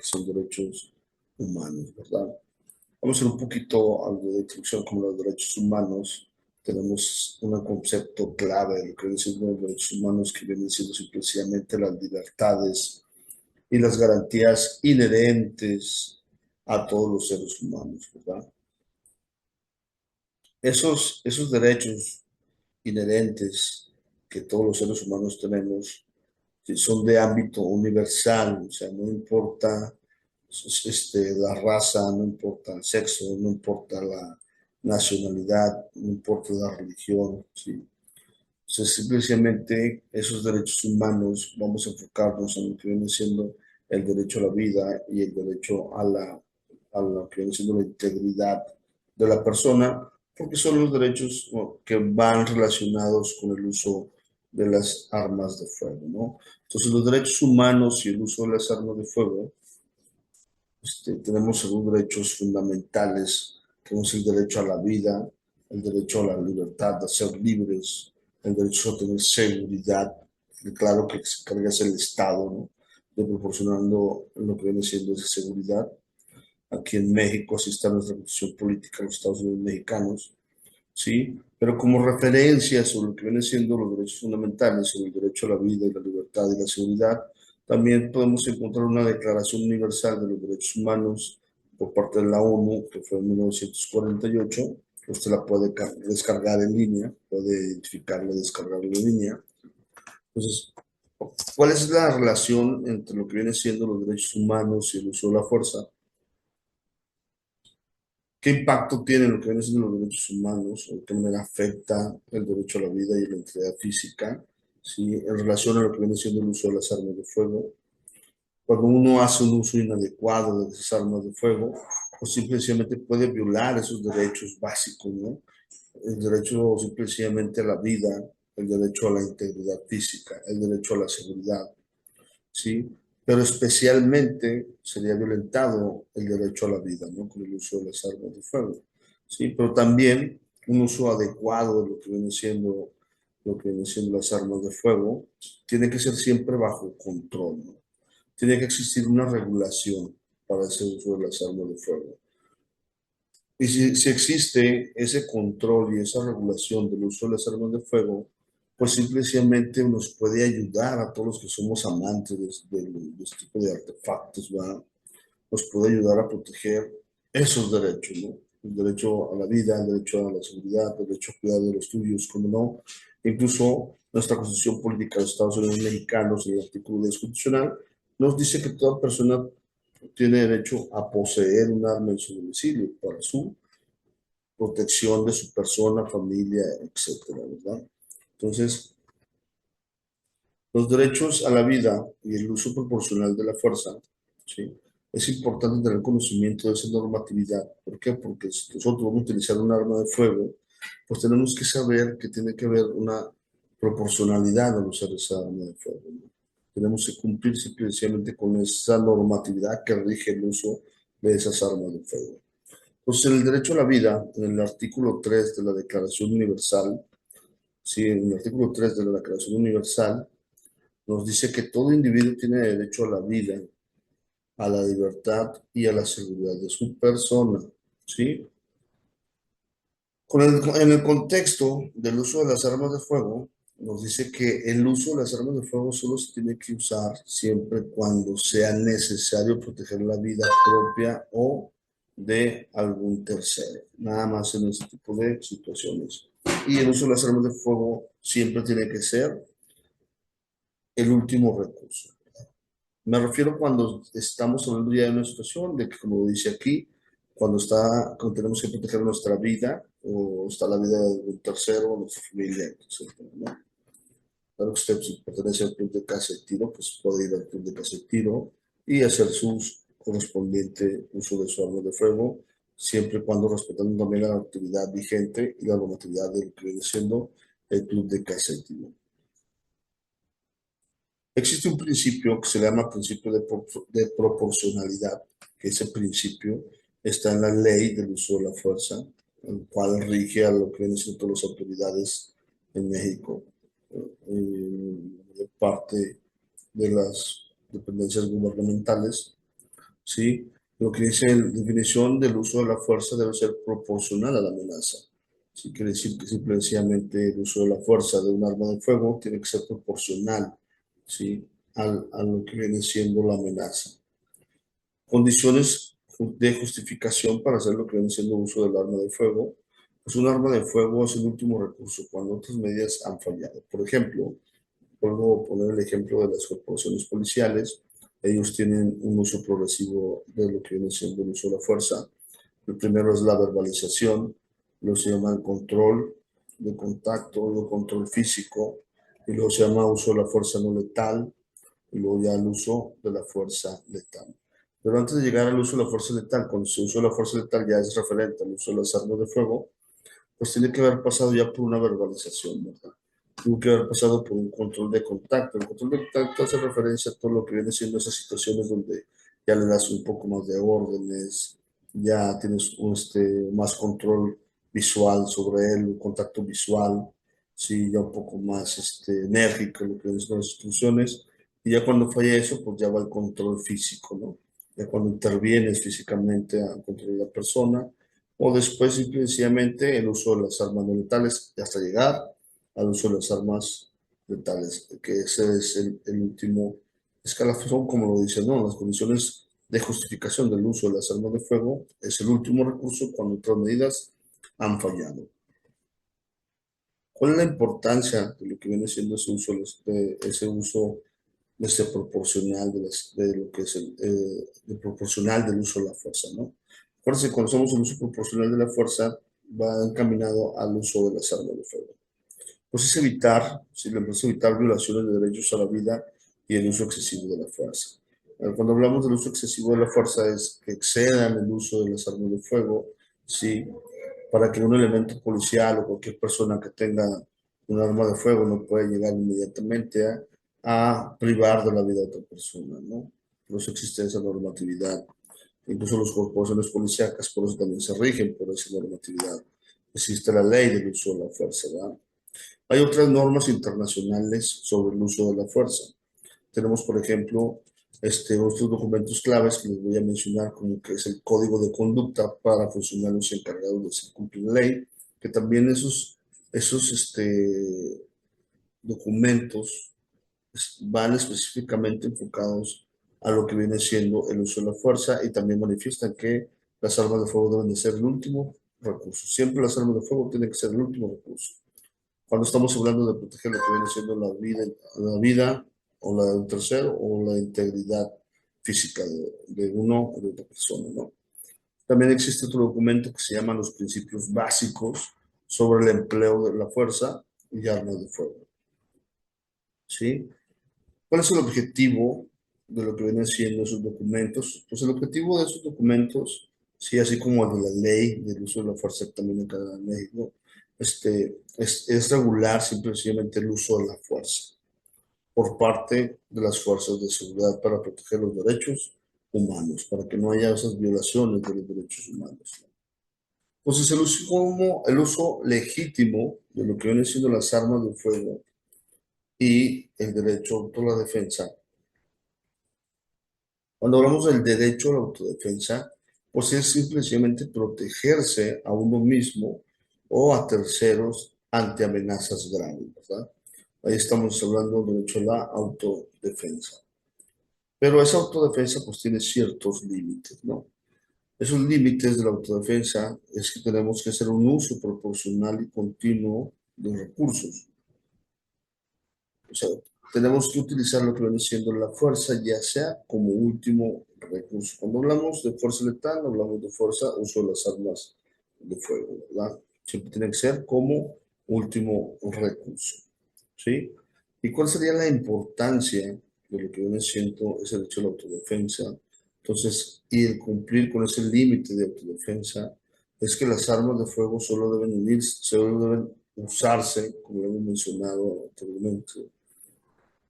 que son derechos humanos, ¿verdad? Vamos a hacer un poquito algo de introducción como los derechos humanos. Tenemos un concepto clave de lo que vienen siendo los derechos humanos, que vienen siendo simplemente las libertades y las garantías inherentes a todos los seres humanos, ¿verdad? Esos derechos inherentes que todos los seres humanos tenemos son de ámbito universal, o sea, no importa la raza, no importa el sexo, no importa la nacionalidad, no importa la religión, ¿sí? O sea, simplemente esos derechos humanos, vamos a enfocarnos en lo que viene siendo el derecho a la vida y el derecho a lo que viene siendo la integridad de la persona, porque son los derechos, ¿no?, que van relacionados con el uso de las armas de fuego, ¿no? Entonces, los derechos humanos y el uso de las armas de fuego, tenemos algunos derechos fundamentales. Tenemos el derecho a la vida, el derecho a la libertad, de ser libres, el derecho a tener seguridad. Y claro que se encarga es el Estado, ¿no?, de proporcionando lo que viene siendo esa seguridad. Aquí en México, así está nuestra constitución política, los Estados Unidos mexicanos, ¿sí? Pero como referencia sobre lo que vienen siendo los derechos fundamentales, sobre el derecho a la vida y la libertad y la seguridad, también podemos encontrar una Declaración Universal de los Derechos Humanos por parte de la ONU, que fue en 1948. Usted la puede descargar en línea, puede identificarla y descargarla en línea. Entonces, ¿cuál es la relación entre lo que viene siendo los derechos humanos y el uso de la fuerza? ¿Qué impacto tienen lo que vienen siendo los derechos humanos? ¿O de qué manera afecta el derecho a la vida y la integridad física? ¿Sí? En relación a lo que viene siendo el uso de las armas de fuego. Cuando uno hace un uso inadecuado de esas armas de fuego, pues simplemente puede violar esos derechos básicos, ¿no? El derecho simplemente a la vida, el derecho a la integridad física, el derecho a la seguridad, ¿sí? Pero especialmente sería violentado el derecho a la vida, ¿no?, con el uso de las armas de fuego, ¿sí? Pero también un uso adecuado de lo que vienen siendo las armas de fuego tiene que ser siempre bajo control, ¿no? Tiene que existir una regulación para ese uso de las armas de fuego. Y si existe ese control y esa regulación del uso de las armas de fuego, pues simplemente nos puede ayudar a todos los que somos amantes de este tipo de artefactos, ¿verdad? Nos puede ayudar a proteger esos derechos, ¿no? El derecho a la vida, el derecho a la seguridad, el derecho a cuidar de los tuyos, como no. Incluso nuestra Constitución Política de los Estados Unidos Mexicanos, en el artículo 10 constitucional, nos dice que toda persona tiene derecho a poseer un arma en su domicilio para su protección de su persona, familia, etcétera, ¿verdad? Entonces, los derechos a la vida y el uso proporcional de la fuerza, ¿sí? Es importante tener conocimiento de esa normatividad. ¿Por qué? Porque si nosotros vamos a utilizar un arma de fuego, pues tenemos que saber que tiene que haber una proporcionalidad al usar esa arma de fuego, ¿no? Tenemos que cumplir simplemente con esa normatividad que rige el uso de esas armas de fuego. Pues en el derecho a la vida, en el artículo 3 de la Declaración Universal, sí, en el artículo 3 de la Declaración Universal, nos dice que todo individuo tiene derecho a la vida, a la libertad y a la seguridad de su persona, ¿sí? En el contexto del uso de las armas de fuego, nos dice que el uso de las armas de fuego solo se tiene que usar siempre cuando sea necesario proteger la vida propia o de algún tercero, nada más en ese tipo de situaciones. Y el uso de las armas de fuego siempre tiene que ser el último recurso. Me refiero cuando estamos hablando ya de una situación de que, como dice aquí, cuando tenemos que proteger nuestra vida o está la vida de un tercero, nuestra familia, etcétera, ¿no? Claro que usted, si pertenece al club de caza y tiro, pues puede ir al club de caza y tiro y hacer su correspondiente uso de su arma de fuego, siempre y cuando respetando también la actividad vigente y la normatividad de lo que viene siendo el club de caza y tiro. Existe un principio que se llama principio de proporcionalidad, que ese principio está en la ley del uso de la fuerza, el cual rige a lo que vienen siendo todas las autoridades en México, de parte de las dependencias gubernamentales. ¿sí? Lo que dice la definición del uso de la fuerza debe ser proporcional a la amenaza. Sí, quiere decir que simplemente el uso de la fuerza de un arma de fuego tiene que ser proporcional, ¿sí? A lo que viene siendo la amenaza. Condiciones de justificación para hacer lo que viene siendo uso del arma de fuego. Pues un arma de fuego es el último recurso cuando otras medidas han fallado. Por ejemplo, vuelvo a poner el ejemplo de las corporaciones policiales. Ellos tienen un uso progresivo de lo que viene siendo el uso de la fuerza. El primero es la verbalización, luego se llama el control de contacto, luego control físico, y luego se llama uso de la fuerza no letal, y luego ya el uso de la fuerza letal. Pero antes de llegar al uso de la fuerza letal, cuando se usa la fuerza letal ya es referente al uso de las armas de fuego, pues tiene que haber pasado ya por una verbalización, ¿verdad? Tuvo que haber pasado por un control de contacto. El control de contacto hace referencia a todo lo que viene siendo esas situaciones donde ya le das un poco más de órdenes, ya tienes más control visual sobre él, un contacto visual, sí, ya un poco más enérgico, lo que vienen siendo las instrucciones. Y ya cuando falla eso, pues ya va el control físico, ¿no? Ya cuando intervienes físicamente a controlar a la persona, o después simplemente el uso de las armas no letales hasta llegar al uso de las armas letales, que ese es el último escalafón, como lo dicen, ¿no? Las condiciones de justificación del uso de las armas de fuego es el último recurso cuando otras medidas han fallado. ¿Cuál es la importancia de lo que viene siendo ese uso proporcional de lo que es de proporcional del uso de la fuerza, ¿no? Acuérdense, cuando hacemos el uso proporcional de la fuerza, va encaminado al uso de las armas de fuego. Pues es evitar, si le es evitar violaciones de derechos a la vida y el uso excesivo de la fuerza. Cuando hablamos del uso excesivo de la fuerza es que excedan el uso de las armas de fuego, ¿sí? Para que un elemento policial o cualquier persona que tenga un arma de fuego no pueda llegar inmediatamente a privar de la vida de otra persona, ¿no? Por eso existe esa normatividad. Incluso las corporaciones policíacas por eso también se rigen por esa normatividad. Existe la ley del uso de la fuerza, ¿verdad? Hay otras normas internacionales sobre el uso de la fuerza. Tenemos, por ejemplo, otros documentos claves que les voy a mencionar, como que es el Código de Conducta para funcionarios encargados de hacer cumplir la ley, que también esos documentos van específicamente enfocados a lo que viene siendo el uso de la fuerza y también manifiestan que las armas de fuego deben de ser el último recurso. Siempre las armas de fuego tienen que ser el último recurso. Cuando estamos hablando de proteger lo que viene siendo la vida o la de un tercero o la integridad física de uno o de otra persona, ¿no? También existe otro documento que se llama los principios básicos sobre el empleo de la fuerza y armas de fuego, ¿sí? ¿Cuál es el objetivo de lo que vienen siendo esos documentos? Pues el objetivo de esos documentos, sí, así como el de la ley del uso de la fuerza también acá en México, es regular simplemente el uso de la fuerza por parte de las fuerzas de seguridad para proteger los derechos humanos, para que no haya esas violaciones de los derechos humanos. Entonces, el uso legítimo de lo que vienen siendo las armas de fuego y el derecho a la defensa. Cuando hablamos del derecho a la autodefensa, pues es simplemente protegerse a uno mismo o a terceros ante amenazas graves, ¿verdad? Ahí estamos hablando del derecho a la autodefensa. Pero esa autodefensa pues tiene ciertos límites, ¿no? Esos límites de la autodefensa es que tenemos que hacer un uso proporcional y continuo de recursos. O sea, tenemos que utilizar lo que viene siendo la fuerza, ya sea como último recurso. Cuando hablamos de fuerza letal, hablamos de fuerza, uso de las armas de fuego, ¿verdad? Siempre tiene que ser como último recurso, ¿sí? ¿Y cuál sería la importancia de lo que viene siendo ese derecho a la autodefensa? Entonces, y el cumplir con ese límite de autodefensa es que las armas de fuego solo deben unirse, solo deben usarse, como lo hemos mencionado anteriormente,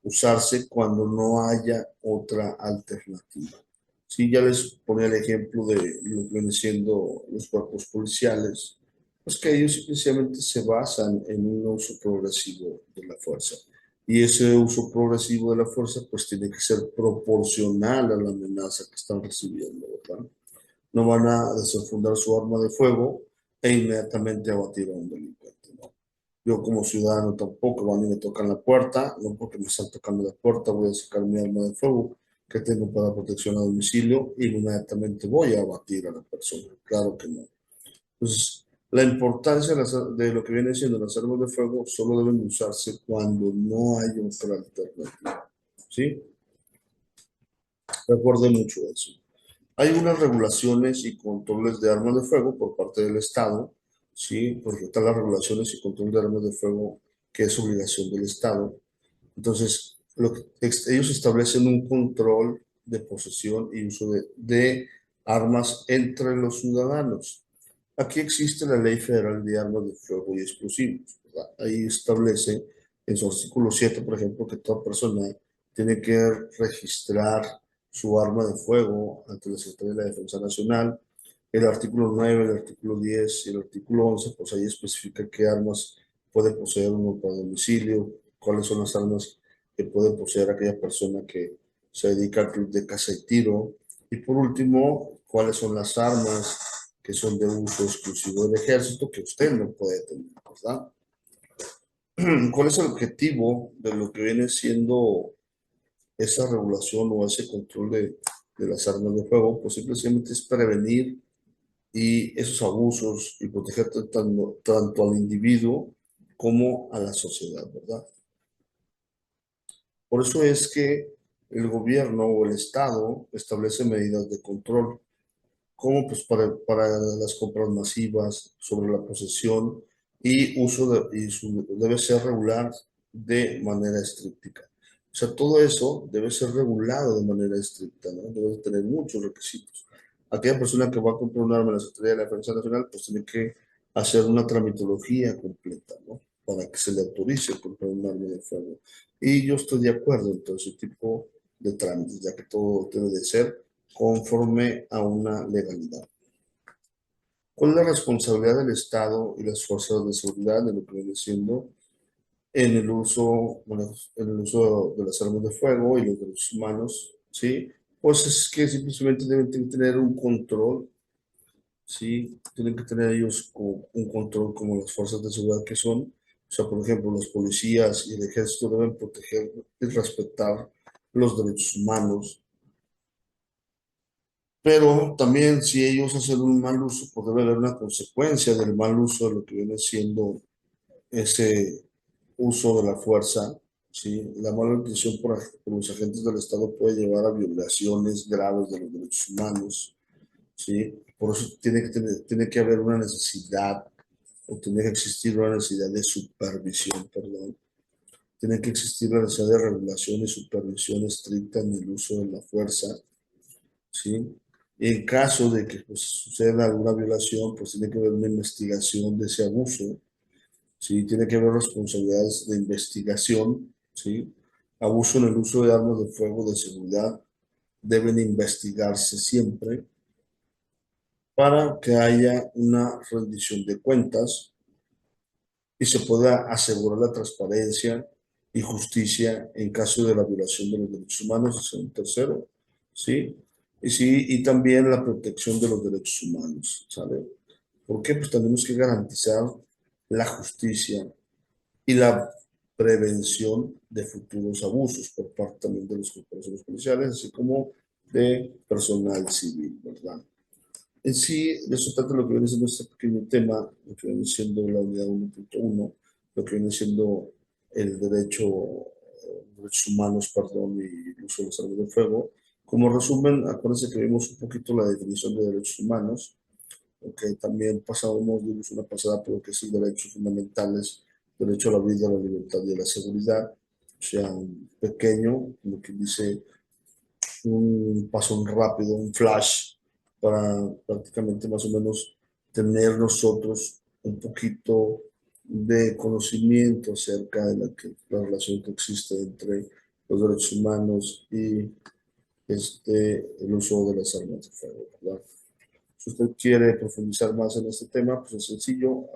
usarse cuando no haya otra alternativa. Sí, ya les ponía el ejemplo de lo que vienen siendo los cuerpos policiales, pues que ellos simplemente se basan en un uso progresivo de la fuerza. Y ese uso progresivo de la fuerza, pues tiene que ser proporcional a la amenaza que están recibiendo, ¿verdad? No van a desenfundar su arma de fuego e inmediatamente abatir a un delincuente, ¿no? Yo como ciudadano tampoco van y me tocan la puerta, no porque me están tocando la puerta voy a sacar mi arma de fuego que tengo para protección a domicilio y inmediatamente voy a abatir a la persona. Claro que no. Entonces, la importancia de lo que viene siendo las armas de fuego solo deben usarse cuando no hay otra alternativa. ¿Sí? Recuerde mucho eso. Hay unas regulaciones y controles de armas de fuego por parte del Estado, ¿sí? Porque están las regulaciones y control de armas de fuego que es obligación del Estado. Entonces, ellos establecen un control de posesión y uso de armas entre los ciudadanos. Aquí existe la Ley Federal de Armas de Fuego y Explosivos, ¿verdad? Ahí establece en su artículo 7, por ejemplo, que toda persona tiene que registrar su arma de fuego ante la Secretaría de la Defensa Nacional. El artículo 9, el artículo 10 y el artículo 11, pues ahí especifica qué armas puede poseer uno para domicilio, cuáles son las armas que puede poseer aquella persona que se dedica al club de caza y tiro. Y por último, cuáles son las armas que son de uso exclusivo del ejército que usted no puede tener, ¿verdad? ¿Cuál es el objetivo de lo que viene siendo esa regulación o ese control de las armas de fuego? Pues simplemente es prevenir y esos abusos y proteger tanto al individuo como a la sociedad, ¿verdad? Por eso es que el gobierno o el Estado establece medidas de control, como pues para las compras masivas sobre la posesión y uso debe ser regular de manera estricta. O sea, todo eso debe ser regulado de manera estricta, ¿no? Debe tener muchos requisitos. Aquella persona que va a comprar un arma en la Secretaría de la Defensa Nacional, pues tiene que hacer una tramitología completa, ¿no? Para que se le autorice comprar un arma de fuego. Y yo estoy de acuerdo en todo ese tipo de trámites, ya que todo debe de ser conforme a una legalidad. ¿Cuál es la responsabilidad del Estado y las fuerzas de seguridad de lo que viene siendo en el uso, bueno, en el uso de las armas de fuego y los derechos humanos? ¿Sí? Pues es que simplemente deben tener un control, ¿sí? Tienen que tener ellos un control como las fuerzas de seguridad que son. O sea, por ejemplo, los policías y el ejército deben proteger y respetar los derechos humanos. Pero también si ellos hacen un mal uso, pues debe haber una consecuencia del mal uso de lo que viene siendo ese uso de la fuerza. ¿Sí? La mala utilización por los agentes del Estado puede llevar a violaciones graves de los derechos humanos. ¿Sí? Por eso tiene que haber una necesidad, o tiene que existir una necesidad de supervisión, perdón. Tiene que existir la necesidad de regulación y supervisión estricta en el uso de la fuerza. ¿Sí? En caso de que pues, suceda alguna violación, pues tiene que haber una investigación de ese abuso, ¿sí? Tiene que haber responsabilidades de investigación, ¿sí? Abuso en el uso de armas de fuego de seguridad deben investigarse siempre para que haya una rendición de cuentas y se pueda asegurar la transparencia y justicia en caso de la violación de los derechos humanos, es un tercero, ¿sí? Y sí, y también la protección de los derechos humanos, ¿sale? ¿Por qué? Pues tenemos que garantizar la justicia y la prevención de futuros abusos por parte también de los corporaciones policiales, así como de personal civil, ¿verdad? En sí, de eso trata lo que viene siendo este pequeño tema, lo que viene siendo la unidad 1.1, lo que viene siendo el derecho, derechos humanos, perdón, y el uso de las armas de fuego. Como resumen, acuérdense que vimos un poquito la definición de derechos humanos, porque también pasábamos, vimos una pasada por lo que es el derechos fundamentales, derecho a la vida, a la libertad y a la seguridad, o sea, un pequeño, como que dice, un paso rápido, un flash, para prácticamente más o menos tener nosotros un poquito de conocimiento acerca de la relación que existe entre los derechos humanos y el uso de las armas de fuego, ¿verdad? Si usted quiere profundizar más en este tema, pues es sencillo,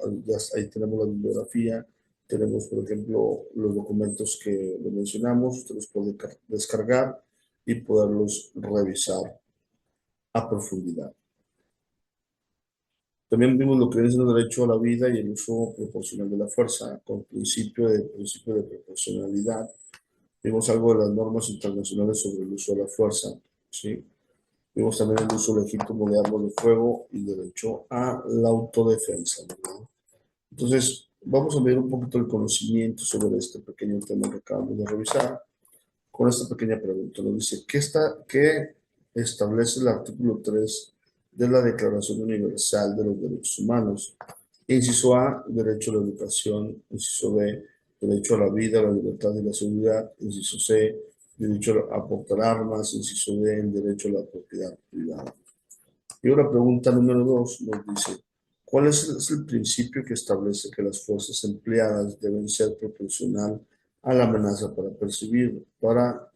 ahí tenemos la bibliografía Tenemos, por ejemplo, los documentos que le mencionamos, usted los puede descargar y poderlos revisar a profundidad. También vimos lo que es el derecho a la vida y el uso proporcional de la fuerza, con principio de proporcionalidad. Vimos algo de las normas internacionales sobre el uso de la fuerza, ¿sí? Vimos también el uso legítimo de armas de fuego y derecho a la autodefensa, ¿verdad? Entonces, vamos a ver un poquito el conocimiento sobre este pequeño tema que acabamos de revisar con esta pequeña pregunta. Nos dice, ¿qué establece el artículo 3 de la Declaración Universal de los Derechos Humanos? Inciso A, derecho a la educación. Inciso B, derecho a la vida, la libertad y la seguridad. Inciso C, derecho a portar armas. Inciso D, el derecho a la propiedad privada. Y ahora pregunta número 2 nos dice, ¿cuál es el principio que establece que las fuerzas empleadas deben ser proporcional a la amenaza percibida, a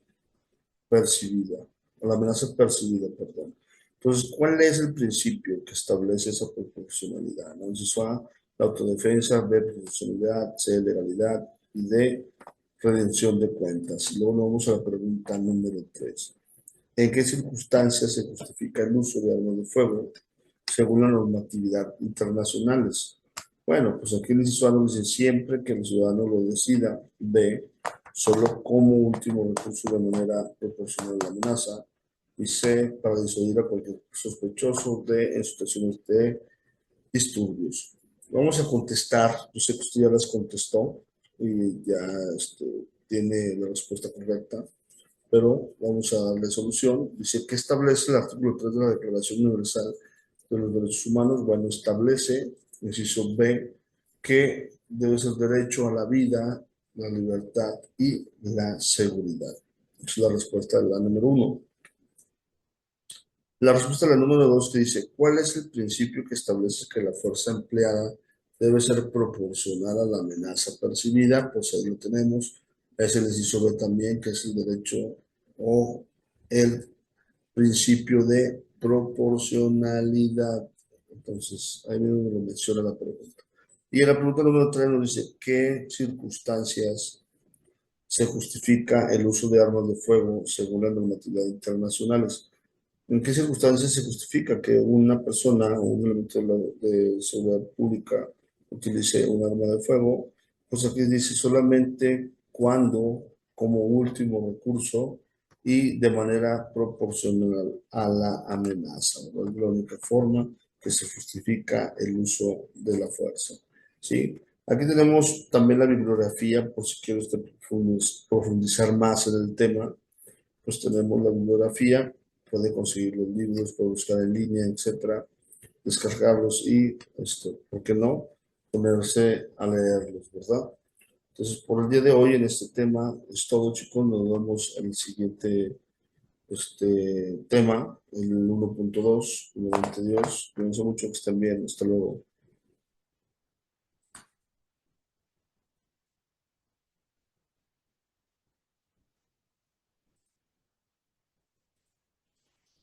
la amenaza percibida, perdón? Entonces, ¿cuál es el principio que establece esa proporcionalidad? ¿No? Entonces, A, la autodefensa, B, proporcionalidad, C, legalidad y D, redención de cuentas. Y luego nos vamos a la pregunta número 3. ¿En qué circunstancias se justifica el uso de armas de fuego según la normatividad internacionales? Bueno, pues aquí el inciso A nos dice siempre que el ciudadano lo decida. B, solo como último recurso de manera proporcional a la amenaza. Y C, para disuadir a cualquier sospechoso. D, en situaciones de disturbios. Vamos a contestar, yo sé que usted ya las contestó y ya tiene la respuesta correcta, pero vamos a darle solución. Dice, ¿qué establece el artículo 3 de la Declaración Universal de los Derechos Humanos? Bueno, establece, inciso B, que debe ser derecho a la vida, la libertad y la seguridad. Esa es la respuesta de la número 1. La respuesta de la número 2 que dice, ¿cuál es el principio que establece que la fuerza empleada debe ser proporcional a la amenaza percibida? Pues ahí lo tenemos. Es el inciso B también, que es el derecho o el principio de proporcionalidad. Entonces, ahí mismo lo menciona la pregunta. Y en la pregunta número 3 nos dice, ¿qué circunstancias se justifica el uso de armas de fuego según las normativas internacionales? ¿En qué circunstancias se justifica que una persona o un elemento de seguridad pública utilice un arma de fuego? Pues aquí dice solamente cuando, como último recurso y de manera proporcional a la amenaza, ¿verdad? Es la única forma que se justifica el uso de la fuerza. ¿Sí? Aquí tenemos también la bibliografía, por si quiere usted profundizar más en el tema, pues tenemos la bibliografía, puede conseguir los libros, puede buscar en línea, etcétera, descargarlos y, ¿por qué no? Ponerse a leerlos, ¿verdad? Entonces, por el día de hoy en este tema es todo, chicos. Nos vemos en el siguiente tema, el 1.2, nuevamente Dios. Cuídense mucho, que estén bien. Hasta luego.